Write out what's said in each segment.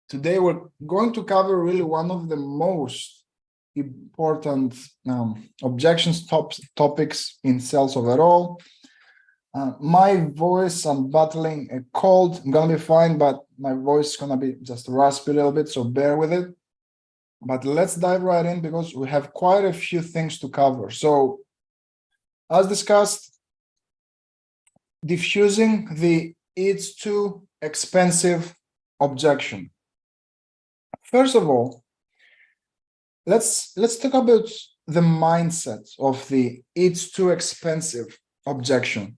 Today we're going to cover really one of the most important objections topics in sales overall. My voice, I'm battling a cold. I'm gonna be fine, but my voice is gonna be just raspy a little bit, so bear with it. But let's dive right in because we have quite a few things to cover. So, as discussed, diffusing the "it's too expensive" objection. First of all, let's talk about the mindset of the "it's too expensive" objection.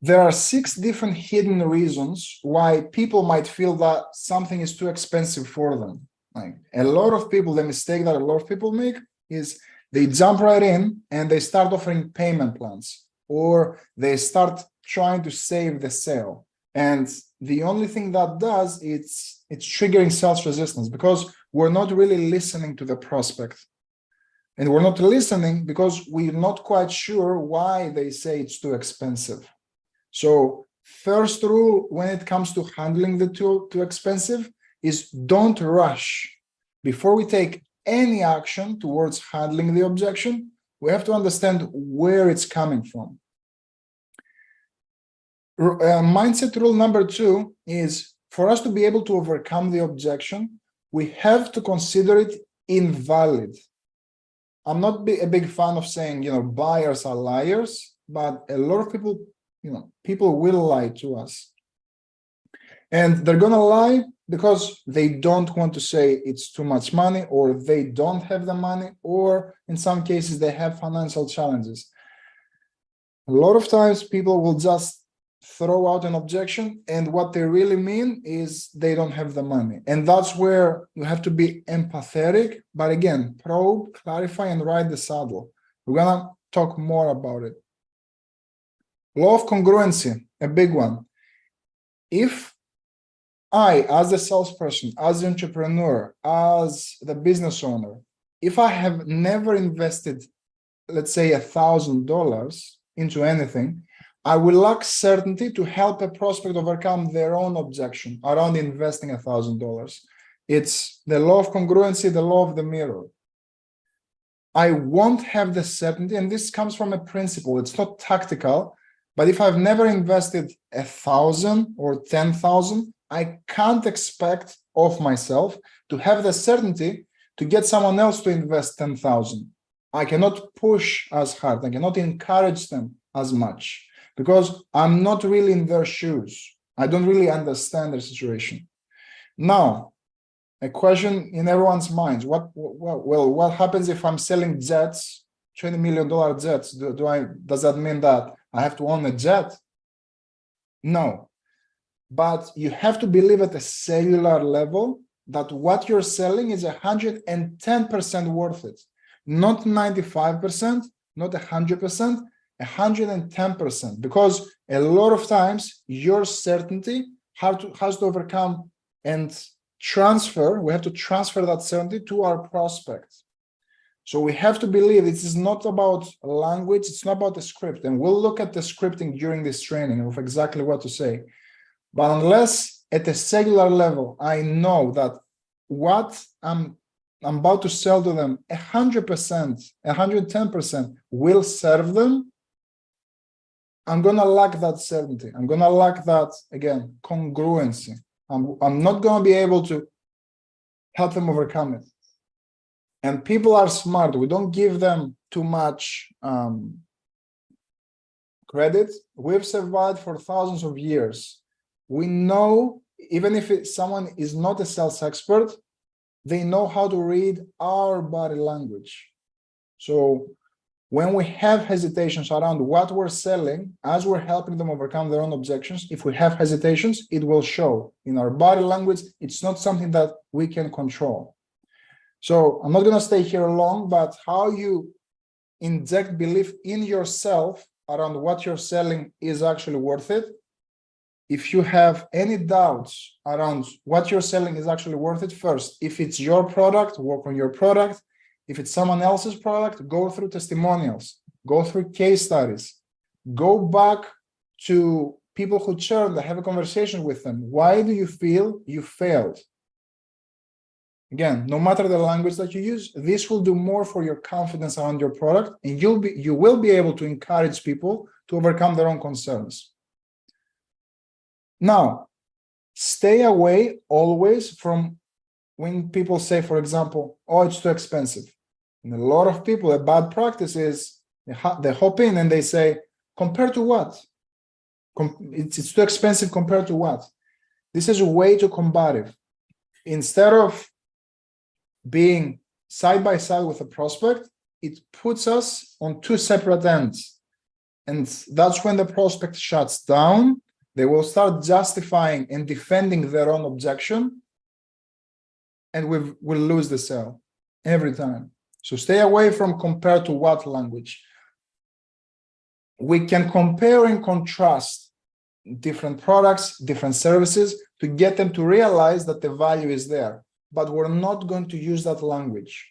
There are 6 different hidden reasons why people might feel that something is too expensive for them. Like a lot of people, the mistake that a lot of people make is they jump right in and they start offering payment plans, or they start trying to save the sale. And the only thing that does it's triggering sales resistance because we're not really listening to the prospect. And we're not listening because we're not quite sure why they say it's too expensive. So first rule when it comes to handling the too expensive is don't rush. Before we take any action towards handling the objection, we have to understand where it's coming from. Mindset rule number 2 is for us to be able to overcome the objection, we have to consider it invalid. I'm not a big fan of saying, buyers are liars, but a lot of people, people will lie to us. And they're going to lie because they don't want to say it's too much money, or they don't have the money, or in some cases, they have financial challenges. A lot of times people will just throw out an objection, and what they really mean is they don't have the money. And that's where you have to be empathetic, but again, probe, clarify, and ride the saddle. We're going to talk more about it. Law of congruency, a big one. If I, as a salesperson, as an entrepreneur, as the business owner, if I have never invested, let's say, $1,000 into anything, I will lack certainty to help a prospect overcome their own objection around investing $1,000. It's the law of congruency, the law of the mirror. I won't have the certainty, and this comes from a principle. It's not tactical, but if I've never invested 1,000 or 10,000, I can't expect of myself to have the certainty to get someone else to invest 10,000. I cannot push as hard. I cannot encourage them as much, because I'm not really in their shoes. I don't really understand their situation. Now, a question in everyone's minds: what happens if I'm selling jets, $20 million jets? Does that mean that I have to own a jet? No, but you have to believe at a cellular level that what you're selling is 110% worth it, not 95%, not 100%. 110%, because a lot of times your certainty has to overcome and transfer. We have to transfer that certainty to our prospects. So we have to believe this is not about language, it's not about the script. And we'll look at the scripting during this training of exactly what to say. But unless at a cellular level, I know that what I'm about to sell to them 100%, 110% will serve them, I'm going to lack that certainty. I'm going to lack that, again, congruency. I'm not going to be able to help them overcome it. And people are smart. We don't give them too much credit. We've survived for thousands of years. We know, even if someone is not a sales expert, they know how to read our body language. So when we have hesitations around what we're selling, as we're helping them overcome their own objections, if we have hesitations, it will show in our body language. It's not something that we can control. So I'm not going to stay here long, but how you inject belief in yourself around what you're selling is actually worth it. If you have any doubts around what you're selling is actually worth it, first, if it's your product, work on your product. If it's someone else's product, go through testimonials, go through case studies, go back to people who churned, I have a conversation with them. Why do you feel you failed? Again, no matter the language that you use, this will do more for your confidence around your product, and you will be able to encourage people to overcome their own concerns. Now, stay away always from when people say, for example, oh, it's too expensive. And a lot of people, a bad practice is they hop in and they say, compared to what? It's too expensive compared to what? This is way too combative. Instead of being side by side with a prospect, it puts us on two separate ends. And that's when the prospect shuts down. They will start justifying and defending their own objection, and we'll lose the sale every time. So stay away from compare to what language. We can compare and contrast different products, different services to get them to realize that the value is there, but we're not going to use that language.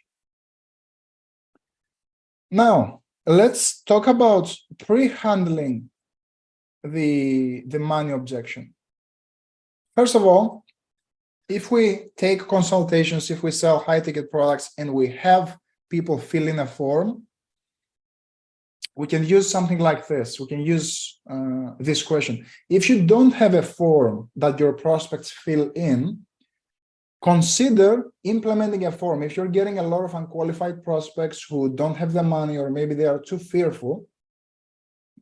Now, let's talk about pre-handling the money objection. First of all, if we take consultations, if we sell high-ticket products and we have people fill in a form, we can use something like this. We can use this question. If you don't have a form that your prospects fill in, consider implementing a form. If you're getting a lot of unqualified prospects who don't have the money, or maybe they are too fearful,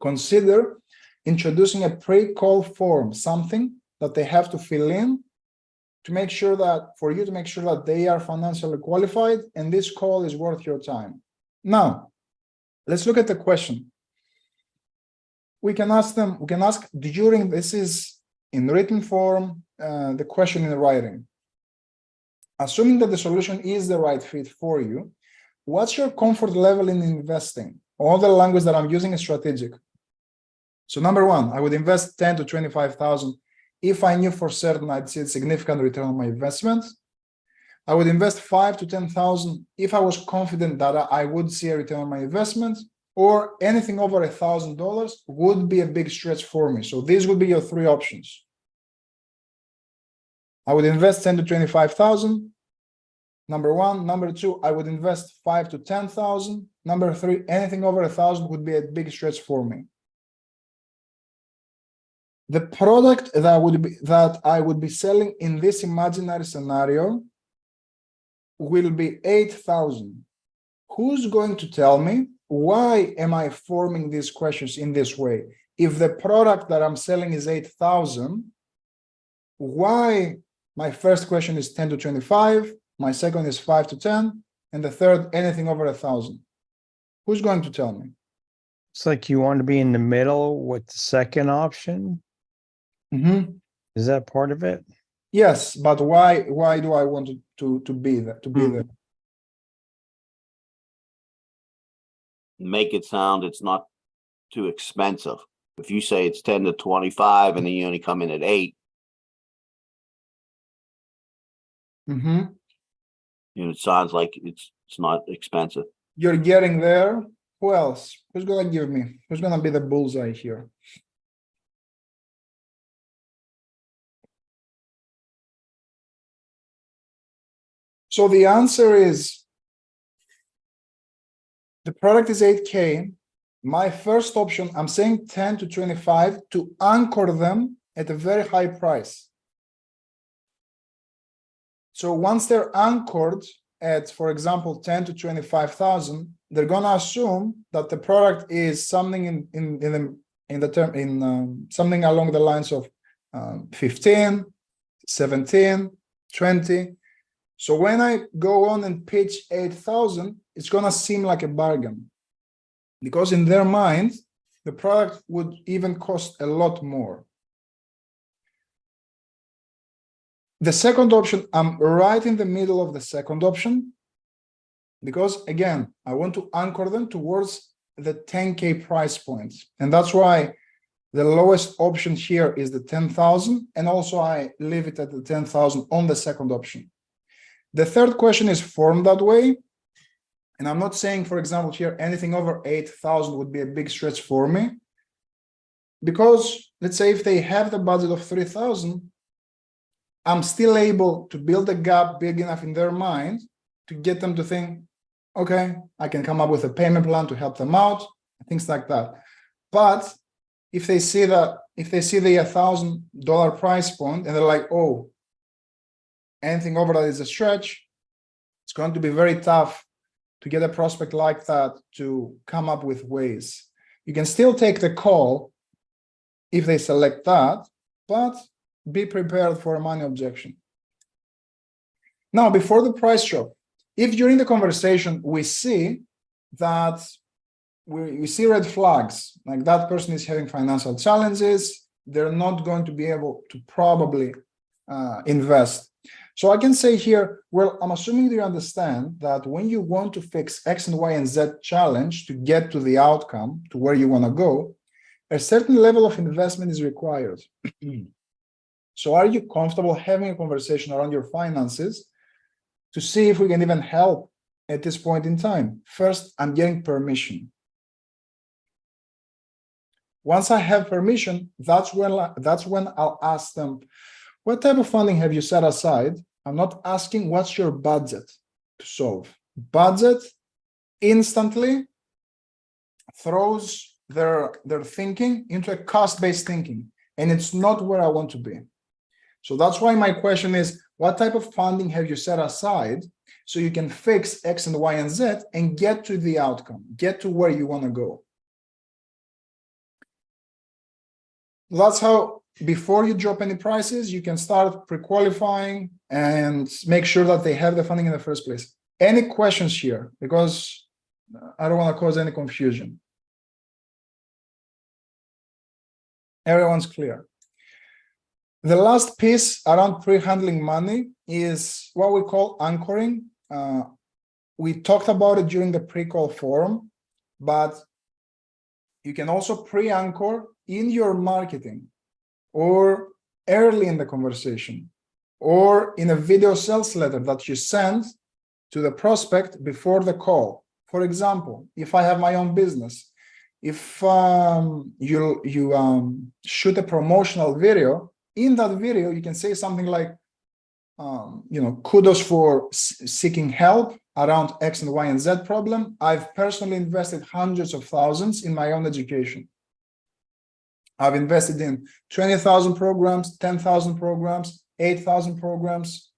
consider introducing a pre-call form, something that they have to fill in to make sure that, for you to make sure that they are financially qualified and this call is worth your time. Now, let's look at the question. We can ask during, this is in written form, the question in writing. Assuming that the solution is the right fit for you, what's your comfort level in investing? All the language that I'm using is strategic. So number one, I would invest 10 to 25,000 if I knew for certain I'd see a significant return on my investment. I would invest 5 to 10,000 if I was confident that I would see a return on my investment, or anything over $1,000 would be a big stretch for me. So these would be your three options. I would invest 10 to 25,000. Number one. Number two, I would invest 5 to 10,000. Number three, anything over 1,000 would be a big stretch for me. The product that I would be selling in this imaginary scenario will be 8,000. Who's going to tell me why am I forming these questions in this way? If the product that I'm selling is 8,000, why my first question is 10 to 25, my second is 5 to 10, and the third, anything over 1,000? Who's going to tell me? It's like you want to be in the middle with the second option. Mm-hmm. Is that part of it? Yes, but why do I want to be there? There? Make it sound it's not too expensive. If you say it's 10 to 25 and then you only come in at 8, Mm-hmm. it sounds like it's not expensive. You're getting there. Who else? Who's gonna give me? Who's gonna be the bullseye here? So the answer is, the product is 8K. My first option, I'm saying 10 to 25 to anchor them at a very high price. So once they're anchored at, for example, 10 to 25,000, they're gonna assume that the product is something something along the lines of 15, 17, 20. So when I go on and pitch 8,000, it's gonna seem like a bargain, because in their mind, the product would even cost a lot more. The second option, I'm right in the middle of the second option, because again, I want to anchor them towards the 10K price point. And that's why the lowest option here is the 10,000. And also I leave it at the 10,000 on the second option. The third question is formed that way. And I'm not saying, for example, here, anything over 8,000 would be a big stretch for me. because let's say if they have the budget of 3,000, I'm still able to build a gap big enough in their mind to get them to think, okay, I can come up with a payment plan to help them out, things like that. But if they see the $1,000 price point and they're like, oh, anything over that is a stretch, it's going to be very tough to get a prospect like that to come up with ways. You can still take the call if they select that, but be prepared for a money objection. Now, before the price drop, if during the conversation we see that we see red flags, like that person is having financial challenges, they're not going to be able to probably invest. So I can say here, well, I'm assuming you understand that when you want to fix X and Y and Z challenge to get to the outcome, to where you want to go, a certain level of investment is required. So are you comfortable having a conversation around your finances to see if we can even help at this point in time? First, I'm getting permission. Once I have permission, that's when I'll ask them, what type of funding have you set aside? I'm not asking what's your budget to solve. Budget instantly throws their thinking into a cost-based thinking, and it's not where I want to be. So that's why my question is, what type of funding have you set aside so you can fix X and Y and Z and get to the outcome, get to where you want to go? That's how, before you drop any prices, you can start pre-qualifying and make sure that they have the funding in the first place. Any questions here? Because I don't want to cause any confusion. Everyone's clear. The last piece around pre-handling money is what we call anchoring. We talked about it during the pre-call forum, but you can also pre-anchor in your marketing or early in the conversation or in a video sales letter that you send to the prospect before the call. For example, if I have my own business, if you shoot a promotional video, in that video, you can say something like, kudos for seeking help around X and Y and Z problem. I've personally invested hundreds of thousands in my own education. I've invested in 20,000 programs, 10,000 programs, 8,000 programs.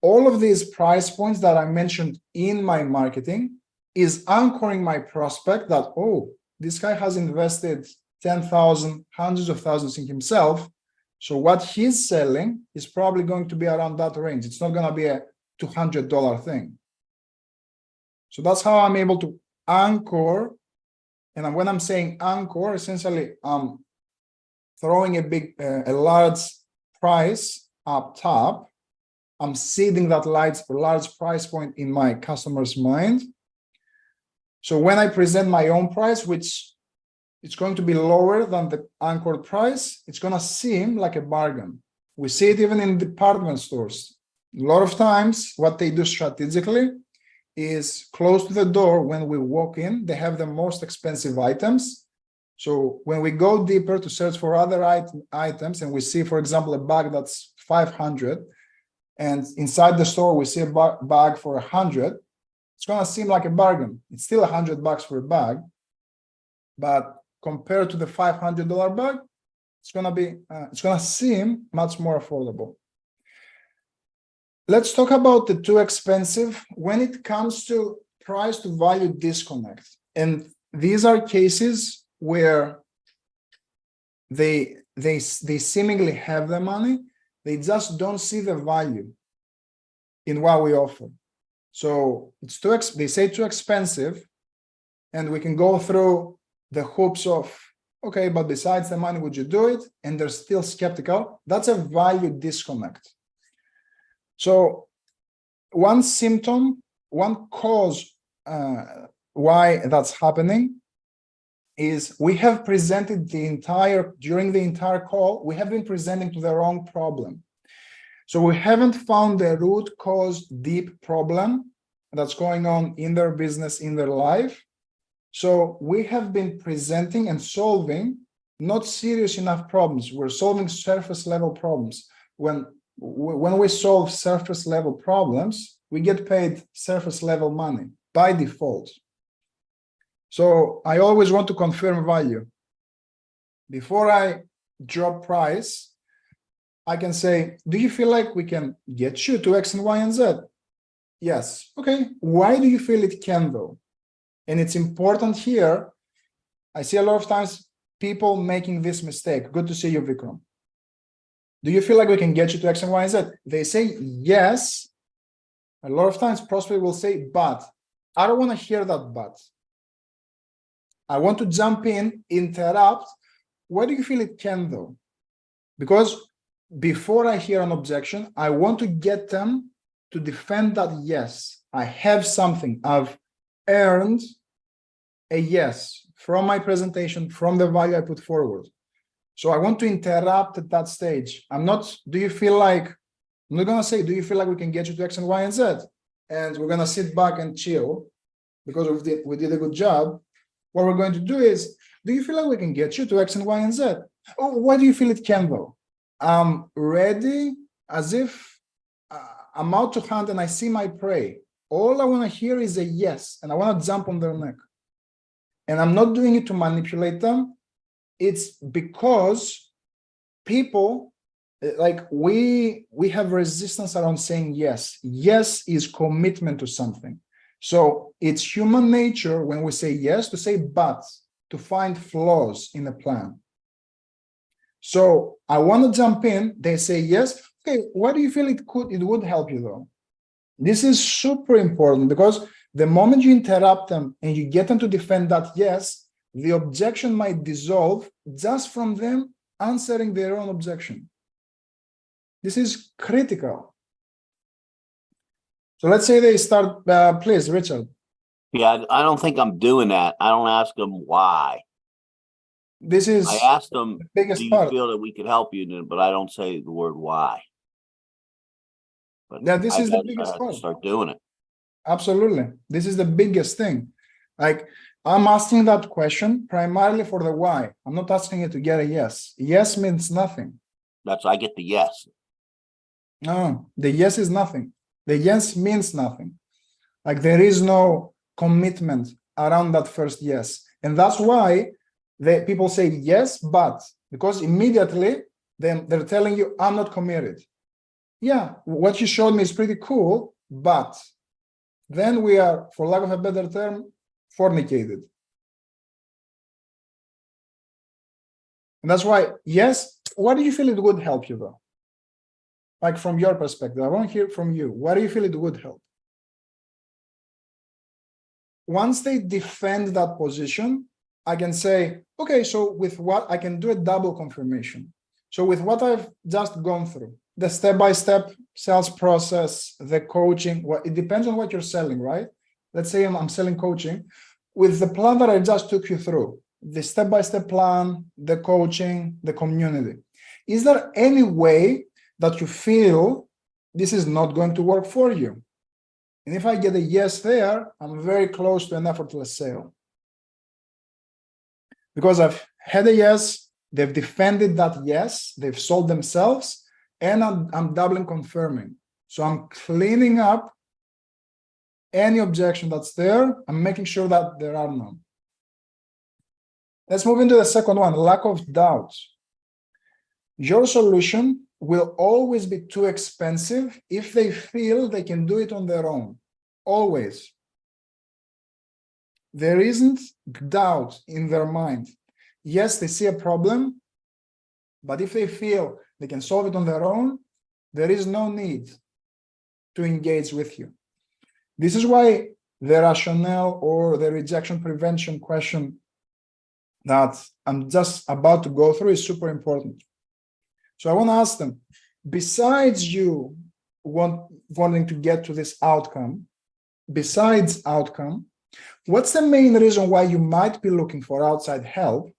All of these price points that I mentioned in my marketing is anchoring my prospect that, oh, this guy has invested 10,000, hundreds of thousands in himself. So what he's selling is probably going to be around that range. It's not going to be a $200 thing. So that's how I'm able to anchor. And when I'm saying anchor, essentially I'm throwing a large price up top. I'm seeding that large price point in my customer's mind. So when I present my own price, which it's going to be lower than the anchored price, it's going to seem like a bargain. We see it even in department stores. A lot of times, what they do strategically is close to the door when we walk in, they have the most expensive items. So when we go deeper to search for other items and we see, for example, a bag that's 500, and inside the store we see a bag for 100, it's going to seem like a bargain. It's still $100 for a bag, but compared to the $500 bag, it's going to seem much more affordable. Let's talk about the too expensive when it comes to price to value disconnect. And these are cases where they seemingly have the money, they just don't see the value in what we offer. So it's they say too expensive, and we can go through the hoops of, okay, but besides the money, would you do it? And they're still skeptical. That's a value disconnect. So one symptom, one cause why that's happening is we have presented during the entire call, we have been presenting to the wrong problem. So we haven't found the root cause deep problem that's going on in their business, in their life. So we have been presenting and solving not serious enough problems. We're solving surface level problems. When we solve surface level problems, we get paid surface level money by default. So I always want to confirm value. Before I drop price, I can say, do you feel like we can get you to X and Y and Z? Yes. Okay. Why do you feel it can though? And it's important here. I see a lot of times people making this mistake. Good to see you, Vikram. Do you feel like we can get you to X and Y and Z? They say yes. A lot of times prospect will say, but I don't want to hear that but. I want to jump in, interrupt. Why do you feel it can though? Because before I hear an objection, I want to get them to defend that yes, I have something. I've earned a yes from my presentation, from the value I put forward. So I want to interrupt at that stage. I'm not, do you feel like, I'm not going to say, do you feel like we can get you to X and Y and Z? And we're going to sit back and chill because we did a good job. What we're going to do is, do you feel like we can get you to X and Y and Z? Oh, why do you feel it can though? I'm ready as if I'm out to hunt and I see my prey. All I want to hear is a yes, and I want to jump on their neck. And I'm not doing it to manipulate them. It's because people, like we have resistance around saying yes. Yes is commitment to something. So it's human nature when we say yes to say but, to find flaws in the plan. So I want to jump in. They say yes. Okay, why do you feel it would help you though? This is super important because the moment you interrupt them and you get them to defend that yes, the objection might dissolve just from them answering their own objection. This is critical. So let's say they start, please, Richard. Yeah, I don't think I'm doing that. I don't ask them why. This is I asked them, the biggest do you part. feel that we could help you? But I don't say the word why. But Yeah, this is the I biggest have to part. start doing it. Absolutely. This is the biggest thing. Like, I'm asking that question primarily for the why. I'm not asking you to get a yes. Yes means nothing. I get the yes. No, the yes is nothing. The yes means nothing. Like, there is no commitment around that first yes. And that's why people say yes, but, because immediately then they're telling you, I'm not committed. Yeah, what you showed me is pretty cool, but then we are, for lack of a better term, fornicated. And that's why, yes, what do you feel it would help you though? Like from your perspective, I want to hear from you. What do you feel it would help? Once they defend that position, I can say, okay, so with what I can do a double confirmation. So with what I've just gone through, the step-by-step sales process, the coaching, it depends on what you're selling, right? Let's say I'm selling coaching. With the plan that I just took you through, the step-by-step plan, the coaching, the community, is there any way that you feel this is not going to work for you? And if I get a yes there, I'm very close to an effortless sale. Because I've had a yes, they've defended that yes, they've sold themselves, and I'm doubling confirming. So I'm cleaning up any objection that's there. I'm making sure that there are none. Let's move into the second one, lack of doubt. Your solution will always be too expensive if they feel they can do it on their own. Always. There isn't doubt in their mind. Yes, they see a problem, but if they feel they can solve it on their own, there is no need to engage with you. This is why the rationale or the rejection prevention question that I'm just about to go through is super important. So I want to ask them, besides you wanting to get to this outcome, besides outcome, what's the main reason why you might be looking for outside help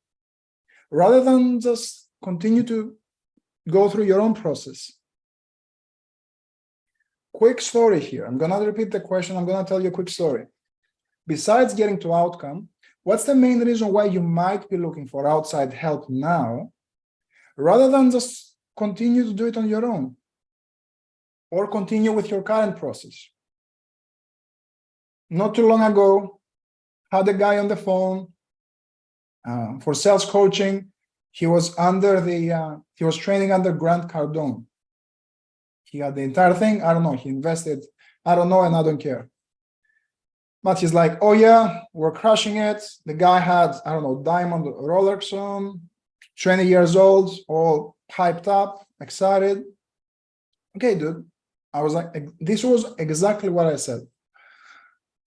rather than just continue to go through your own process? Quick story here. I'm going to repeat the question. I'm going to tell you a quick story. Besides getting to outcome, what's the main reason why you might be looking for outside help now, rather than just continue to do it on your own or continue with your current process? Not too long ago, had a guy on the phone for sales coaching. He was he was training under Grant Cardone. He had the entire thing. I don't know. He invested. I don't know, and I don't care. But he's like, oh yeah, we're crushing it. The guy had, I don't know, diamond Rolex on, 20 years old, all hyped up, excited. Okay, dude. I was like, this was exactly what I said.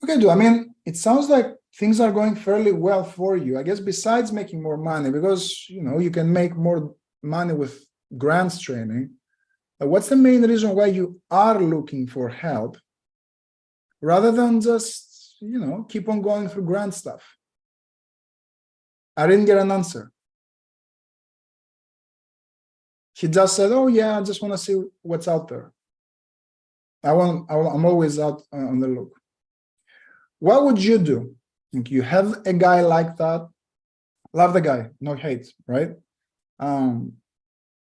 Okay, dude, I mean, it sounds like things are going fairly well for you. I guess besides making more money, because, you know, you can make more money with grants training. What's the main reason why you are looking for help rather than just, you know, keep on going through grant stuff? I didn't get an answer. He just said, oh yeah, I just want to see what's out there. I'm always out on the look. What would you do? You have a guy like that. Love the guy, no hate, right?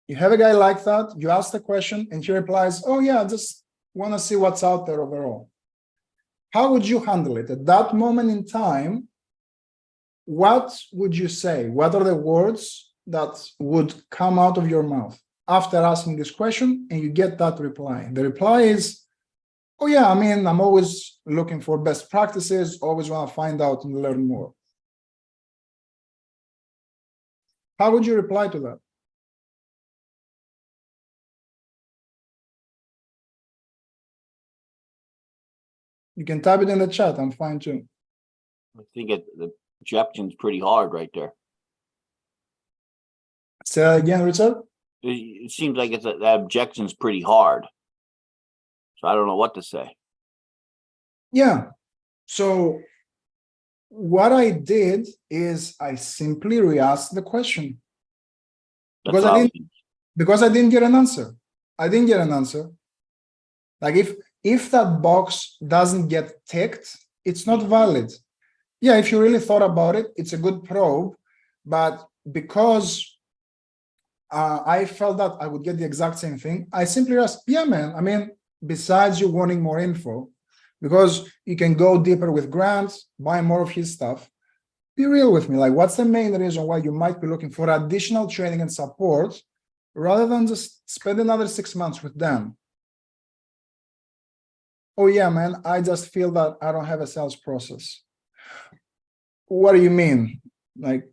You have a guy like that, you ask the question and he replies, oh yeah, I just want to see what's out there overall. How would you handle it? At that moment in time, what would you say? What are the words that would come out of your mouth after asking this question and you get that reply? The reply is, oh yeah, I mean, I'm always looking for best practices, always want to find out and learn more. How would you reply to that? You can type it in the chat, I'm fine too. I think the objection's pretty hard right there. Say that again, Richard? It seems like that objection's pretty hard. So I don't know what to say. Yeah. So what I did is I simply re-asked the question. Because I didn't get an answer. I didn't get an answer. Like if that box doesn't get ticked, it's not valid. Yeah, if you really thought about it, it's a good probe. But because I felt that I would get the exact same thing, I simply asked, yeah, man, I mean, besides you wanting more info, because you can go deeper with Grant, buy more of his stuff, be real with me. Like, what's the main reason why you might be looking for additional training and support rather than just spend another 6 months with them? Oh yeah, man, I just feel that I don't have a sales process. What do you mean? Like,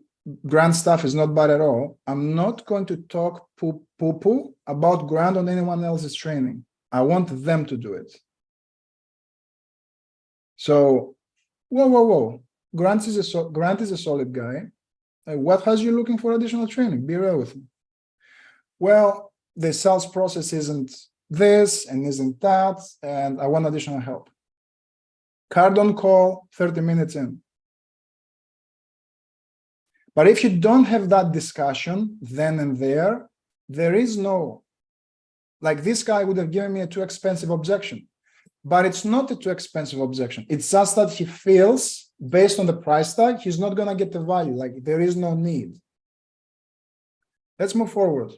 Grant stuff is not bad at all. I'm not going to talk poo-poo about Grant on anyone else's training. I want them to do it. So, whoa. Grant is a solid guy. Like, what has you looking for additional training? Be real with me. Well, the sales process isn't this and isn't that, and I want additional help. Card on call, 30 minutes in. But if you don't have that discussion then and there is no, like, this guy would have given me a too expensive objection, but it's not a too expensive objection. It's just that he feels, based on the price tag, he's not going to get the value. Like, there is no need. Let's move forward.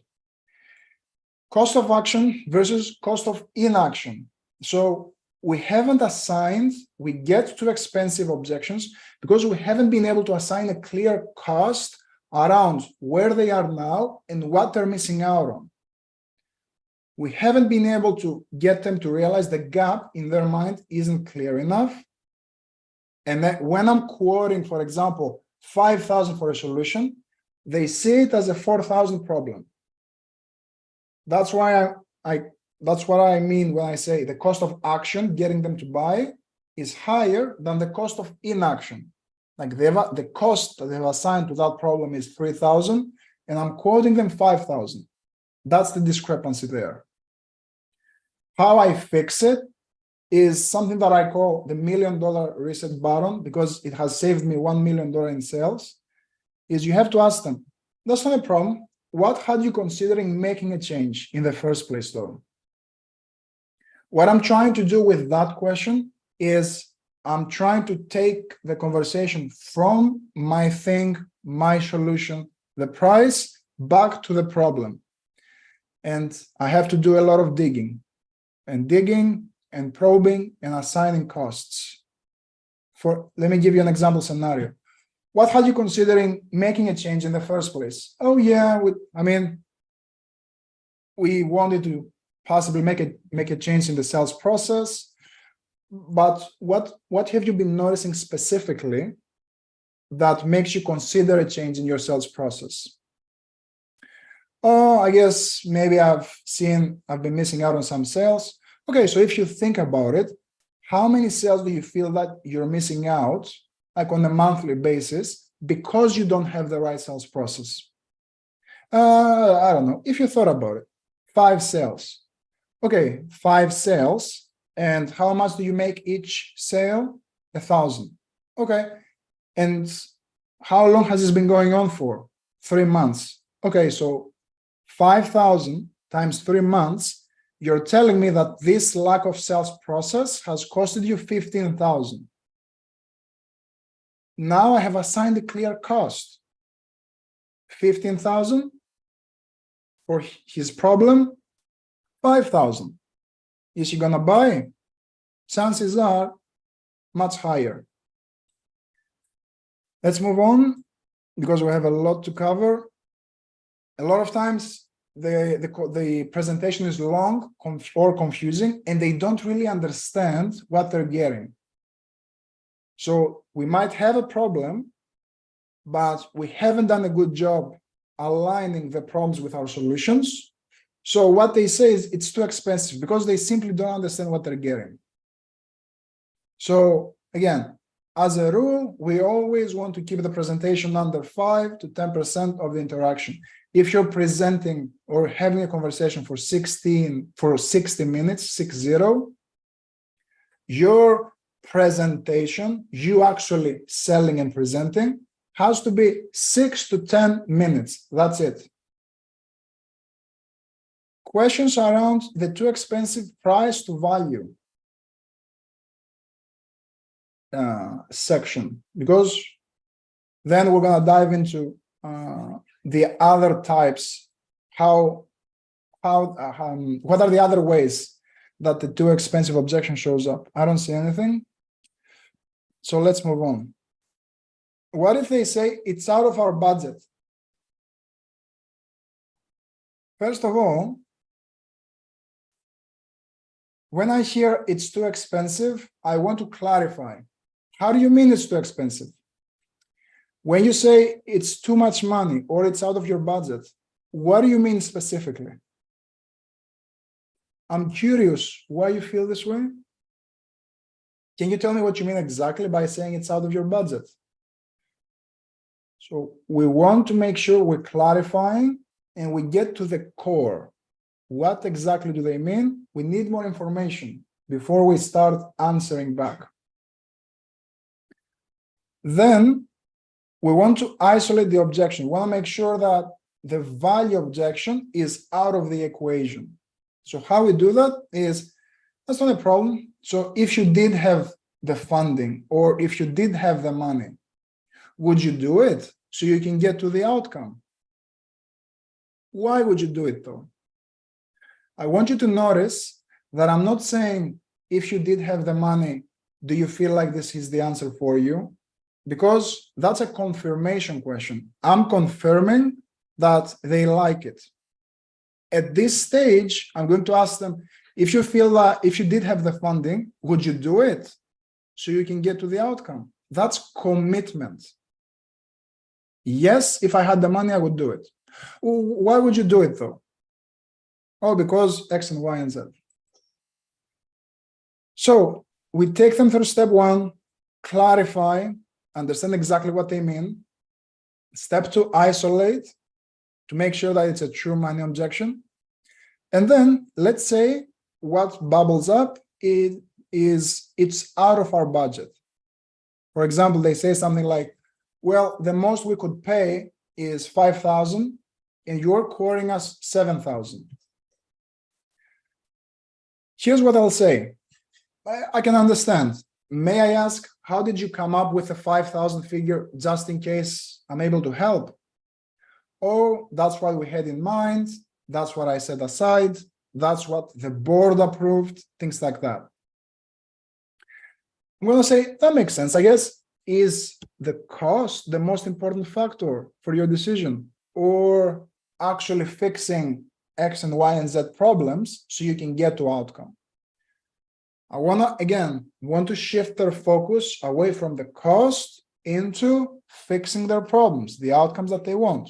Cost of action versus cost of inaction. So we haven't assigned, we get too expensive objections because we haven't been able to assign a clear cost around where they are now and what they're missing out on. We haven't been able to get them to realize the gap in their mind isn't clear enough. And that when I'm quoting, for example, 5,000 for a solution, they see it as a 4,000 problem. That's why that's what I mean when I say the cost of action, getting them to buy, is higher than the cost of inaction. Like, the cost that they've assigned to that problem is 3,000, and I'm quoting them 5,000. That's the discrepancy there. How I fix it is something that I call the $1 million reset button, because it has saved me $1 million in sales. Is you have to ask them, that's not a problem. What had you considering making a change in the first place, though? What I'm trying to do with that question is I'm trying to take the conversation from my thing, my solution, the price, back to the problem. And I have to do a lot of digging and probing and assigning costs. Let me give you an example scenario. What had you considering making a change in the first place? Oh yeah, we wanted to possibly make a change in the sales process, but what have you been noticing specifically that makes you consider a change in your sales process? Oh, I guess maybe I've been missing out on some sales. Okay, so if you think about it, how many sales do you feel that you're missing out, like on a monthly basis, because you don't have the right sales process? I don't know. If you thought about it, 5 sales. Okay, 5 sales. And how much do you make each sale? 1,000. Okay. And how long has this been going on for? 3 months. Okay, so 5,000 times 3 months, you're telling me that this lack of sales process has costed you 15,000. Now I have assigned a clear cost. 15,000 for his problem, 5,000. Is he gonna buy? Chances are much higher. Let's move on because we have a lot to cover. A lot of times the presentation is long or confusing, and they don't really understand what they're getting. So we might have a problem, but we haven't done a good job aligning the problems with our solutions. So what they say is it's too expensive because they simply don't understand what they're getting. So again, as a rule, we always want to keep the presentation under 5 to 10% of the interaction. If you're presenting or having a conversation for 60 minutes, 60, your presentation, you actually selling and presenting, has to be 6 to 10 minutes. That's it. Questions around the too expensive price to value section, because then we're going to dive into the other types. What are the other ways that the too expensive objection shows up? I don't see anything. So let's move on. What if they say it's out of our budget? First of all, when I hear it's too expensive, I want to clarify. How do you mean it's too expensive? When you say it's too much money or it's out of your budget, what do you mean specifically? I'm curious why you feel this way. Can you tell me what you mean exactly by saying it's out of your budget? So we want to make sure we're clarifying and we get to the core. What exactly do they mean? We need more information before we start answering back. Then we want to isolate the objection. We want to make sure that the value objection is out of the equation. So how we do that is, that's not a problem. So if you did have the funding or if you did have the money, would you do it so you can get to the outcome? Why would you do it though? I want you to notice that I'm not saying if you did have the money, do you feel like this is the answer for you? Because that's a confirmation question. I'm confirming that they like it. At this stage, I'm going to ask them, if you feel that if you did have the funding, would you do it so you can get to the outcome? That's commitment. Yes, if I had the money, I would do it. Why would you do it though? Oh, because X and Y and Z. So we take them through step 1, clarify, understand exactly what they mean. Step 2, isolate to make sure that it's a true money objection. And then let's say what bubbles up is it's out of our budget. For example, they say something like, well, the most we could pay is 5,000 and you're quoting us 7,000. Here's what I'll say. I can understand. may I ask, how did you come up with a 5,000 figure just in case I'm able to help? Oh, that's what we had in mind. That's what I set aside. That's what the board approved, things like that. I'm going to say that makes sense. I guess, is the cost the most important factor for your decision, or actually fixing X and Y and Z problems so you can get to outcome? I want to shift their focus away from the cost into fixing their problems, the outcomes that they want.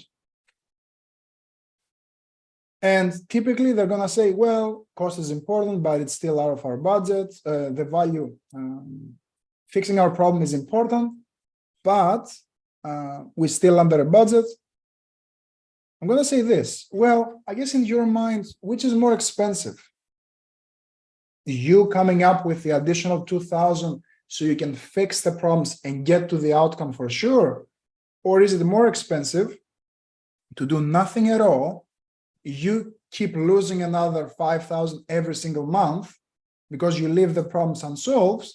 And typically they're going to say, well, cost is important, but it's still out of our budget. The value, fixing our problem is important, but we're still under a budget. I'm going to say this. Well, I guess in your mind, which is more expensive? You coming up with the additional 2,000 so you can fix the problems and get to the outcome for sure? Or is it more expensive to do nothing at all? You keep losing another 5,000 every single month because you leave the problems unsolved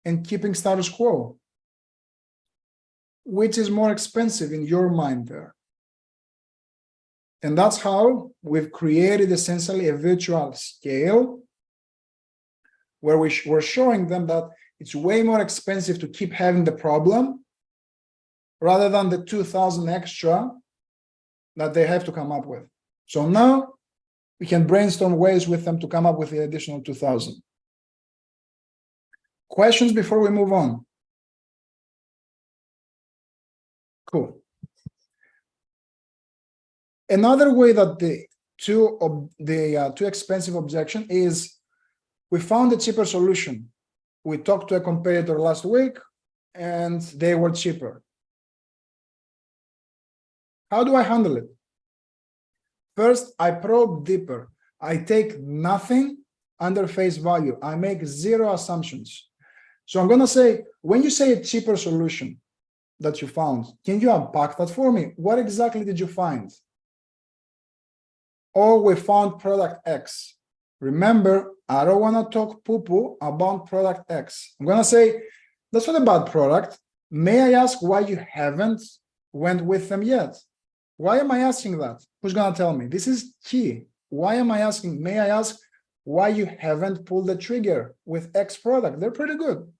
and keeping status quo. Which is more expensive in your mind there? And that's how we've created essentially a virtual scale where we're showing them that it's way more expensive to keep having the problem rather than the 2,000 extra that they have to come up with. So now we can brainstorm ways with them to come up with the additional 2,000. Questions before we move on? Cool. Another way that the too expensive objection is, we found a cheaper solution. We talked to a competitor last week and they were cheaper. How do I handle it? First, I probe deeper. I take nothing under face value. I make zero assumptions. So I'm going to say, when you say a cheaper solution that you found, can you unpack that for me? What exactly did you find? Oh, we found product X. Remember, I don't want to talk poo-poo about product X. I'm going to say, that's not a bad product. May I ask why you haven't went with them yet? Why am I asking that? Who's going to tell me? This is key. Why am I asking? May I ask why you haven't pulled the trigger with X product? They're pretty good.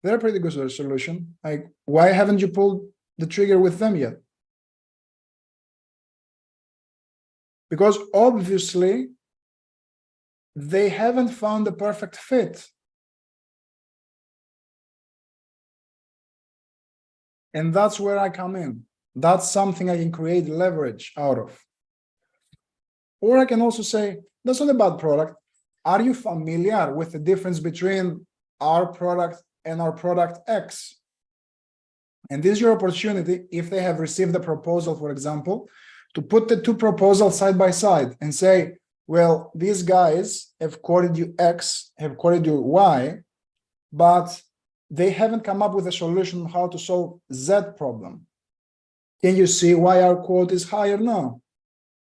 They're a pretty good solution. Like, why haven't you pulled the trigger with them yet? Because obviously they haven't found the perfect fit. And that's where I come in. That's something I can create leverage out of. Or I can also say, that's not a bad product. Are you familiar with the difference between our product and our product X? And this is your opportunity, if they have received the proposal, for example, to put the two proposals side by side and say, well, these guys have quoted you X, have quoted you Y, but they haven't come up with a solution on how to solve Z problem. Can you see why our quote is higher now?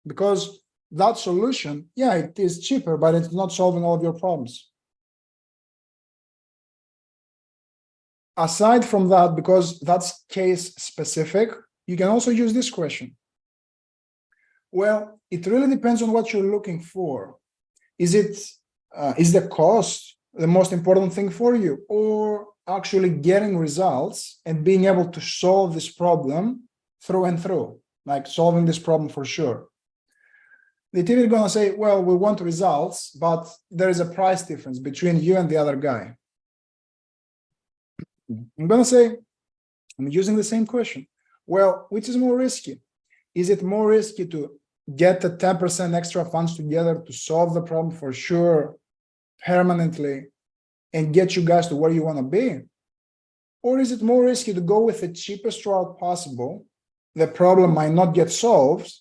Because that solution, yeah, it is cheaper, but it's not solving all of your problems. Aside from that, because that's case specific, you can also use this question. Well, it really depends on what you're looking for. Is the cost the most important thing for you, or actually getting results and being able to solve this problem through and through, like solving this problem for sure? They're typically going to say, well, we want results, but there is a price difference between you and the other guy. I'm going to say, I'm using the same question. Well, which is more risky? Is it more risky to get the 10% extra funds together to solve the problem for sure, permanently, and get you guys to where you want to be? Or is it more risky to go with the cheapest route possible? The problem might not get solved,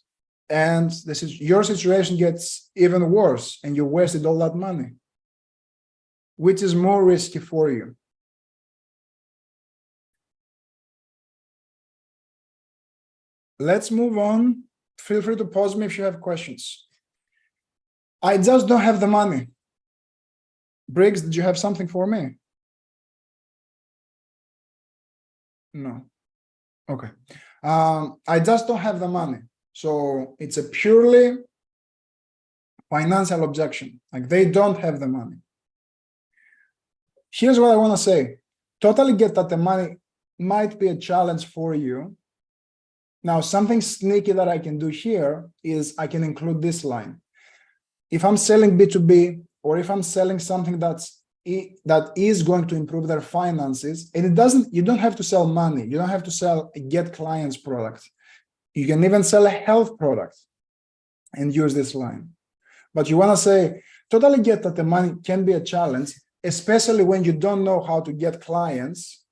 and your situation gets even worse, and you wasted all that money. Which is more risky for you? Let's move on feel free to pause me if you have questions. I just don't have the money. Briggs, did you have something for me? No. Okay. I just don't have the money. So it's a purely financial objection. Like they don't have the money. Here's what I want to say. Totally get that the money might be a challenge for you. Now, something sneaky that I can do here is I can include this line. If I'm selling B2B, or if I'm selling something that is going to improve their finances, and you don't have to sell money. You don't have to sell a get clients product. You can even sell a health product and use this line. But you want to say, totally get that the money can be a challenge, especially when you don't know how to get clients,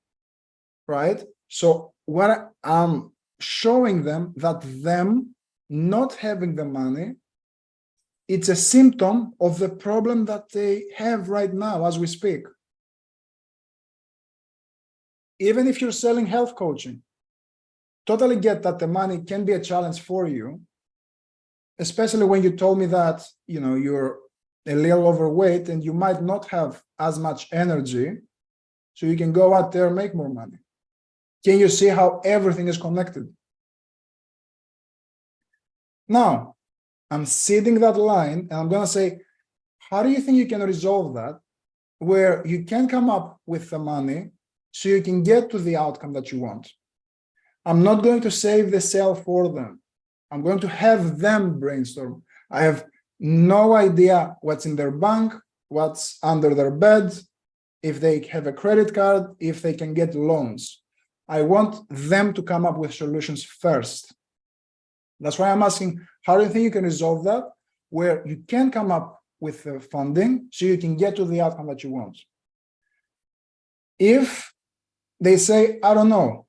right? So what I'm showing them that them not having the money, it's a symptom of the problem that they have right now as we speak. Even if you're selling health coaching, totally get that the money can be a challenge for you, especially when you told me that, you know, you're a little overweight and you might not have as much energy, so you can go out there and make more money. Can you see how everything is connected? Now, I'm seeding that line and I'm going to say, how do you think you can resolve that where you can come up with the money so you can get to the outcome that you want? I'm not going to save the sale for them. I'm going to have them brainstorm. I have no idea what's in their bank, what's under their bed, if they have a credit card, if they can get loans. I want them to come up with solutions first. That's why I'm asking, how do you think you can resolve that where you can come up with the funding so you can get to the outcome that you want? If they say, I don't know,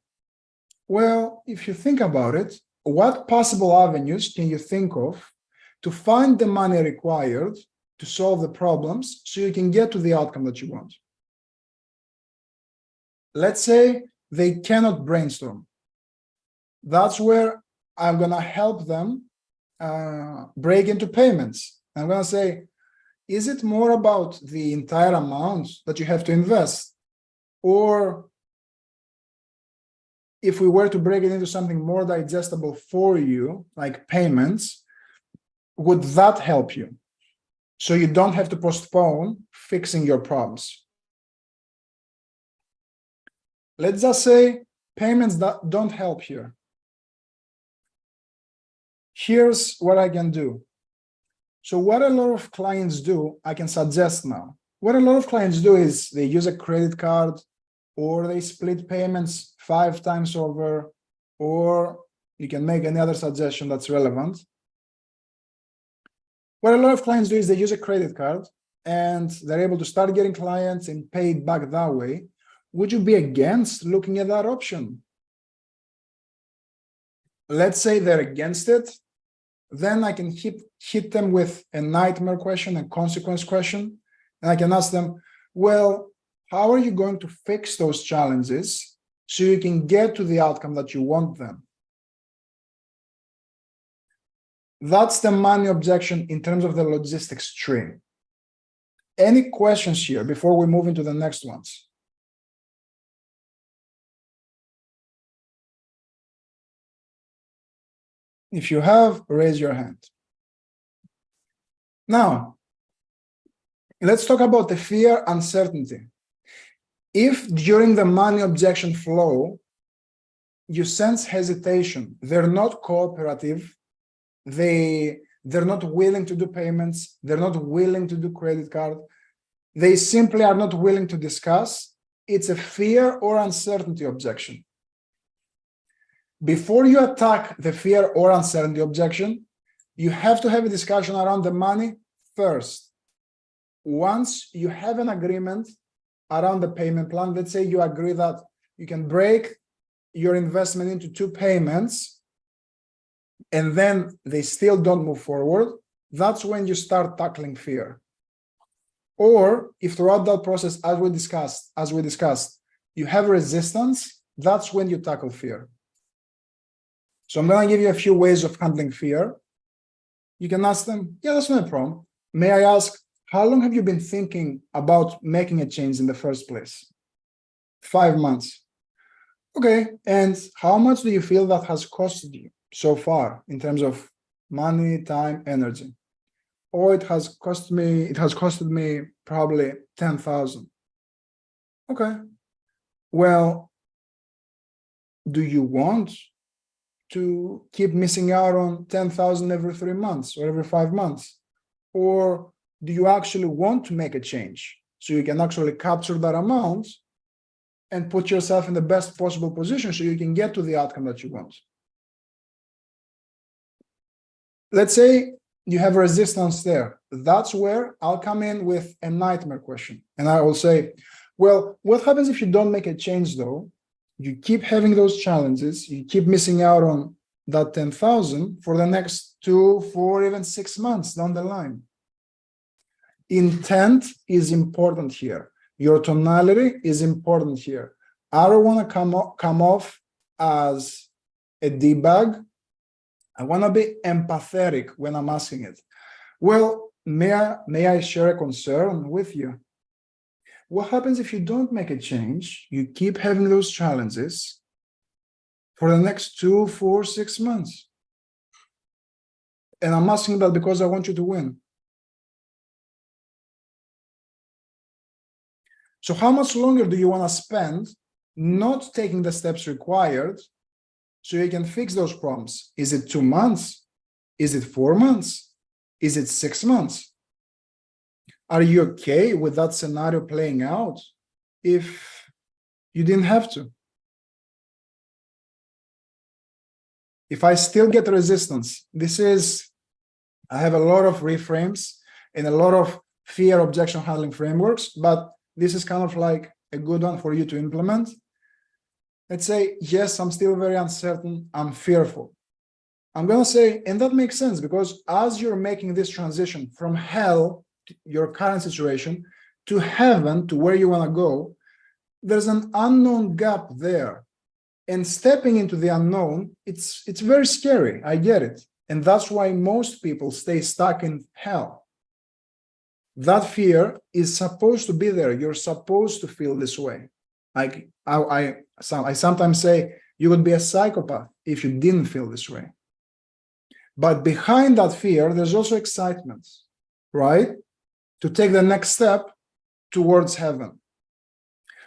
well, if you think about it, what possible avenues can you think of to find the money required to solve the problems so you can get to the outcome that you want? Let's say they cannot brainstorm. That's where I'm going to help them break into payments. I'm going to say, is it more about the entire amount that you have to invest? Or if we were to break it into something more digestible for you, like payments, would that help you? So you don't have to postpone fixing your problems. Let's just say payments that don't help here. Here's what I can do. So what a lot of clients do, I can suggest now. What a lot of clients do is they use a credit card, or they split payments 5 times over, or you can make any other suggestion that's relevant. What a lot of clients do is they use a credit card and they're able to start getting clients and pay it back that way. Would you be against looking at that option? Let's say they're against it. Then I can hit them with a nightmare question, a consequence question, and I can ask them, well, how are you going to fix those challenges so you can get to the outcome that you want them? That's the money objection in terms of the logistics tree. Any questions here before we move into the next ones? If you have, raise your hand. Now, let's talk about the fear, uncertainty. If during the money objection flow, you sense hesitation, they're not cooperative, they're not willing to do payments, they're not willing to do credit card, they simply are not willing to discuss, it's a fear or uncertainty objection. Before you attack the fear or uncertainty objection, you have to have a discussion around the money first. Once you have an agreement around the payment plan, let's say you agree that you can break your investment into 2 payments, and then they still don't move forward, that's when you start tackling fear. Or if throughout that process, as we discussed, you have resistance, that's when you tackle fear. So I'm going to give you a few ways of handling fear. You can ask them, yeah, that's not a problem. May I ask, how long have you been thinking about making a change in the first place? 5 months. Okay, and how much do you feel that has costed you so far in terms of money, time, energy? Or it has costed me probably 10,000. Okay. Well, do you want to keep missing out on 10,000 every 3 months or every 5 months? Or do you actually want to make a change so you can actually capture that amount and put yourself in the best possible position so you can get to the outcome that you want? Let's say you have resistance there. That's where I'll come in with a nightmare question. And I will say, well, what happens if you don't make a change though? You keep having those challenges, you keep missing out on that 10,000 for the next 2, 4, even 6 months down the line. Intent is important here. Your tonality is important here. I don't want to come off as a D-bag. I want to be empathetic when I'm asking it. Well, may I share a concern with you? What happens if you don't make a change? You keep having those challenges for the next 2, 4, 6 months. And I'm asking that because I want you to win. So how much longer do you want to spend not taking the steps required so you can fix those problems? Is it 2 months? Is it 4 months? Is it 6 months? Are you okay with that scenario playing out if you didn't have to? If I still get resistance, I have a lot of reframes and a lot of fear objection handling frameworks, but this is kind of like a good one for you to implement. Let's say, yes, I'm still very uncertain, I'm fearful. I'm going to say, and that makes sense because as you're making this transition from hell, your current situation, to heaven, to where you want to go, there's an unknown gap there. And stepping into the unknown, it's very scary. I get it. And that's why most people stay stuck in hell. That fear is supposed to be there. You're supposed to feel this way. Like I sometimes say you would be a psychopath if you didn't feel this way. But behind that fear, there's also excitement, right? To take the next step towards heaven.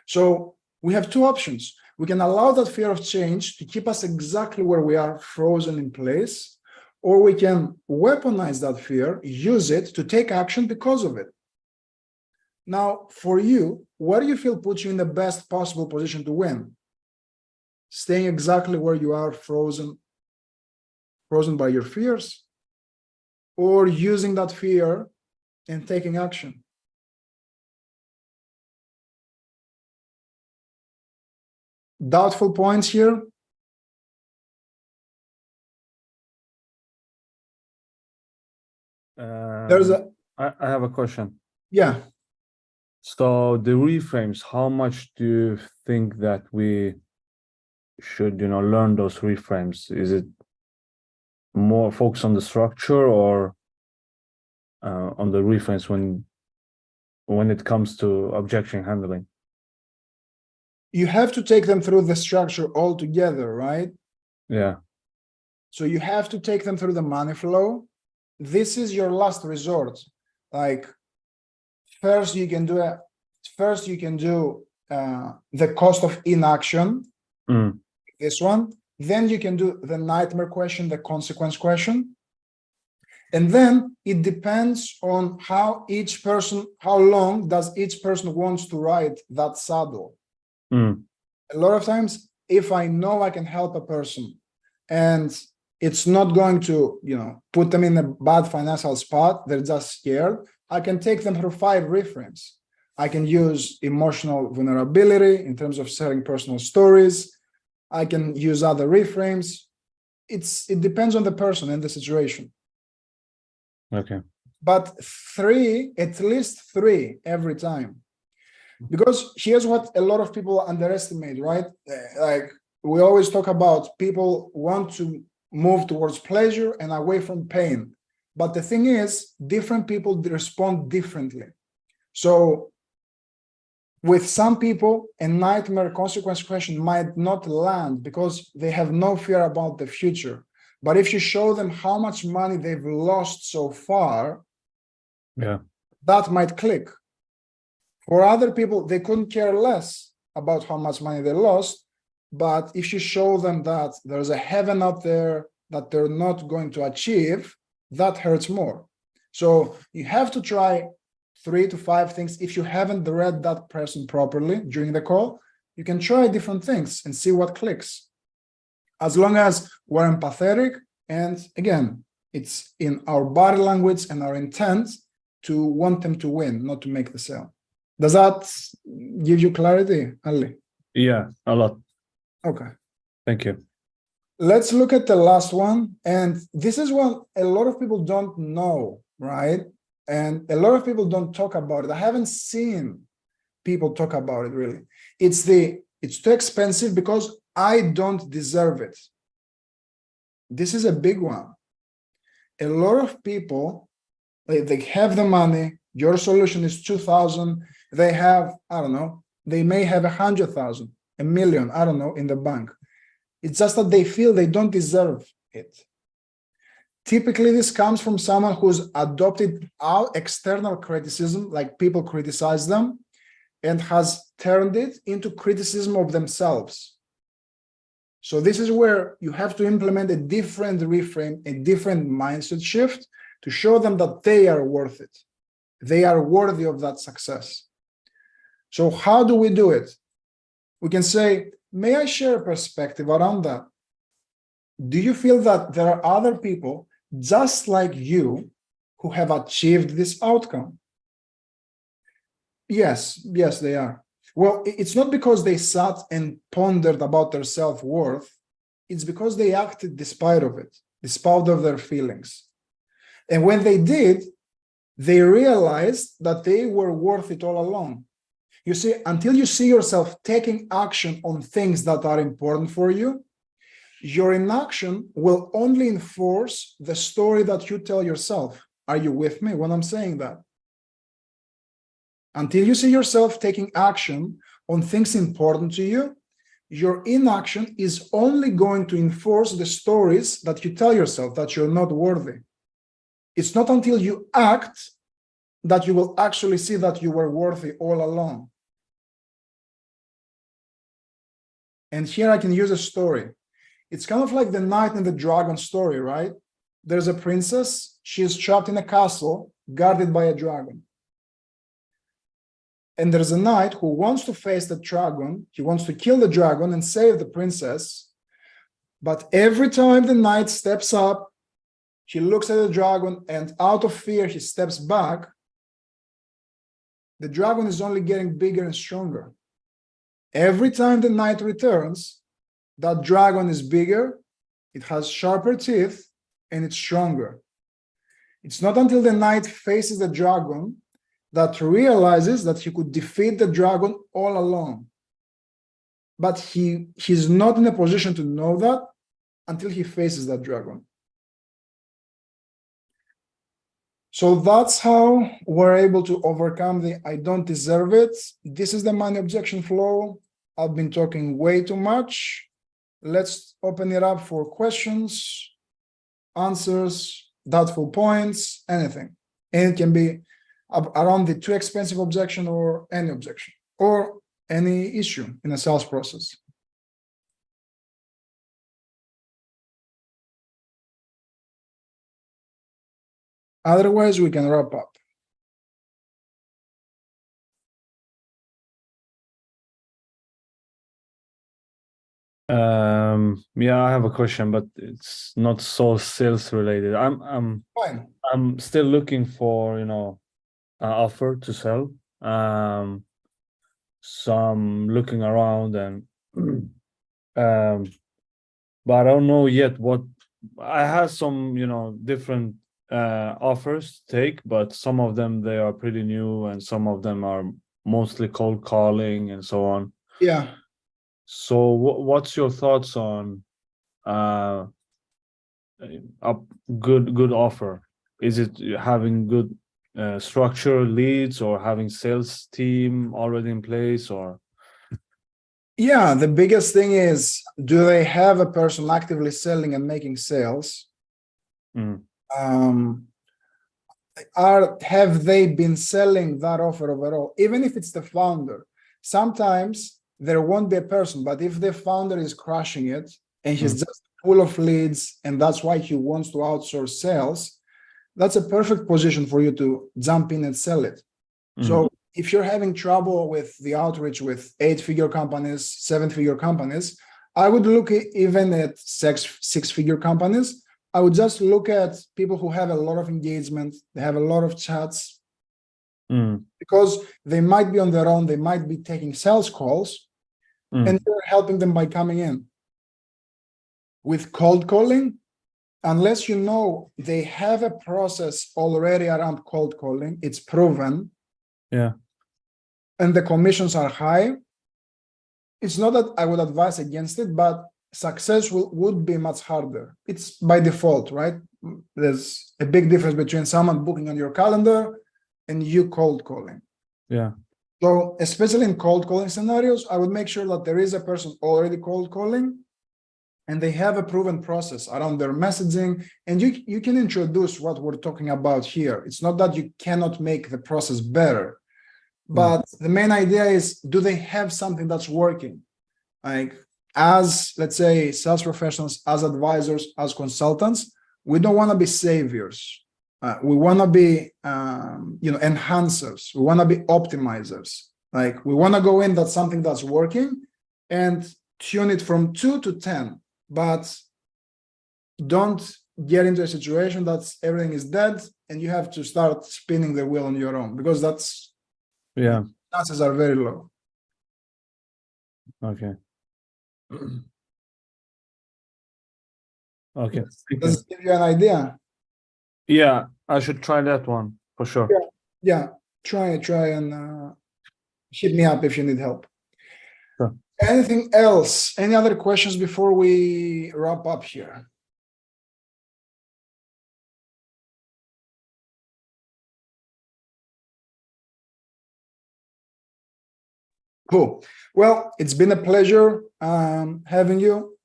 So we have two options. We can allow that fear of change to keep us exactly where we are, frozen in place, or we can weaponize that fear, use it to take action because of it. Now, for you, what do you feel puts you in the best possible position to win? Staying exactly where you are, frozen by your fears, or using that fear and taking action? Doubtful points here? I have a question. Yeah. So the reframes, how much do you think that we should, learn those reframes? Is it more focus on the structure or on the reframes when it comes to objection handling? You have to take them through the structure altogether, right? Yeah. So you have to take them through the money flow. This is your last resort. Like first you can do the cost of inaction, this one. Then you can do the nightmare question, the consequence question. And then it depends on how long does each person wants to ride that saddle. A lot of times, if I know I can help a person and it's not going to, put them in a bad financial spot, they're just scared, I can take them through 5 reframes. I can use emotional vulnerability in terms of sharing personal stories. I can use other reframes. It depends on the person and the situation. Okay. But at least three every time. Because here's what a lot of people underestimate, right? Like we always talk about, people want to move towards pleasure and away from pain. But the thing is, different people respond differently. So with some people, a nightmare consequence question might not land because they have no fear about the future. But if you show them how much money they've lost so far, Yeah. that might click. For other people, they couldn't care less about how much money they lost. But if you show them that there's a heaven out there that they're not going to achieve, that hurts more. So you have to try 3 to 5 things. If you haven't read that person properly during the call, you can try different things and see what clicks. As long as we're empathetic, and again, it's in our body language and our intent to want them to win, not to make the sale. Does that give you clarity, Ali? Yeah, a lot. Okay. Thank you. Let's look at the last one. And this is one a lot of people don't know, right? And a lot of people don't talk about it. I haven't seen people talk about it really. It's too expensive because I don't deserve it. This is a big one. A lot of people, they have the money. Your solution is 2,000. They have, I don't know, they may have 100,000, a million, I don't know, in the bank. It's just that they feel they don't deserve it. Typically, this comes from someone who's adopted our external criticism, like people criticize them, and has turned it into criticism of themselves. So this is where you have to implement a different reframe, a different mindset shift to show them that they are worth it. They are worthy of that success. So how do we do it? We can say, may I share a perspective around that? Do you feel that there are other people just like you who have achieved this outcome? Yes, they are. Well, it's not because they sat and pondered about their self-worth. It's because they acted despite of it, despite of their feelings. And when they did, they realized that they were worth it all along. You see, until you see yourself taking action on things that are important for you, your inaction will only enforce the story that you tell yourself. Are you with me when I'm saying that? Until you see yourself taking action on things important to you, your inaction is only going to enforce the stories that you tell yourself that you're not worthy. It's not until you act that you will actually see that you were worthy all along. And here I can use a story. It's kind of like the Knight and the Dragon story, right? There's a princess. She is trapped in a castle guarded by a dragon. And there's a knight who wants to face the dragon. He wants to kill the dragon and save the princess. But every time the knight steps up, he looks at the dragon, and out of fear, he steps back. The dragon is only getting bigger and stronger. Every time the knight returns, that dragon is bigger, it has sharper teeth, and it's stronger. It's not until the knight faces the dragon that realizes that he could defeat the dragon all alone. But he's not in a position to know that until he faces that dragon. So that's how we're able to overcome the I don't deserve it. This is the money objection flow. I've been talking way too much. Let's open it up for questions, answers, doubtful points, anything. And it can be around the too expensive objection or any objection or any issue in a sales process. Otherwise, we can wrap up. Yeah, I have a question, but it's not so sales related. Fine. I'm still looking for, an offer to sell. So I'm looking around and but I don't know yet what I have some, different offers to take, but some of them they are pretty new and some of them are mostly cold calling and so on. Yeah. So what's your thoughts on a good offer? Is it having good structure leads or having sales team already in place or? Yeah, the biggest thing is, do they have a person actively selling and making sales? Mm. Have they been selling that offer overall? Even if it's the founder, sometimes there won't be a person, but if the founder is crushing it and he's just full of leads and that's why he wants to outsource sales, that's a perfect position for you to jump in and sell it. So if you're having trouble with the outreach with 8-figure companies, 7-figure companies, I would look even at 6-figure companies. I would just look at people who have a lot of engagement, they have a lot of chats, because they might be on their own, they might be taking sales calls, and you're helping them by coming in. With cold calling, unless you know they have a process already around cold calling, it's proven, and the commissions are high, it's not that I would advise against it, but success would be much harder. It's by default, right? There's a big difference between someone booking on your calendar and you cold calling. Yeah. So especially in cold calling scenarios, I would make sure that there is a person already cold calling and they have a proven process around their messaging, and you can introduce what we're talking about here. It's not that you cannot make the process better, but the main idea is, do they have something that's working? Like, as, let's say, sales professionals, as advisors, as consultants, we don't want to be saviors. We want to be, enhancers. We want to be optimizers. Like, we want to go in, that's something that's working, and tune it from 2 to 10. But don't get into a situation that everything is dead and you have to start spinning the wheel on your own, because that's, chances are very low. Okay. Okay. Does it give you an idea? Yeah, I should try that one for sure. Yeah, try and hit me up if you need help. Sure. Anything else? Any other questions before we wrap up here? Cool. Well, it's been a pleasure having you.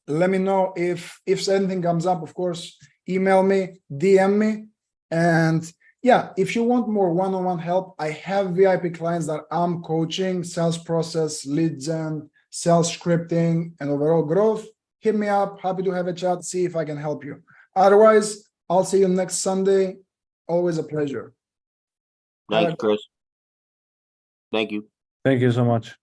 Let me know if anything comes up. Of course, email me, DM me, and yeah, if you want more one-on-one help, I have VIP clients that I'm coaching, sales process, lead gen, sales scripting, and overall growth. Hit me up. Happy to have a chat, see if I can help you. Otherwise, I'll see you next Sunday. Always a pleasure. Thanks, Chris. Thank you. Thank you so much.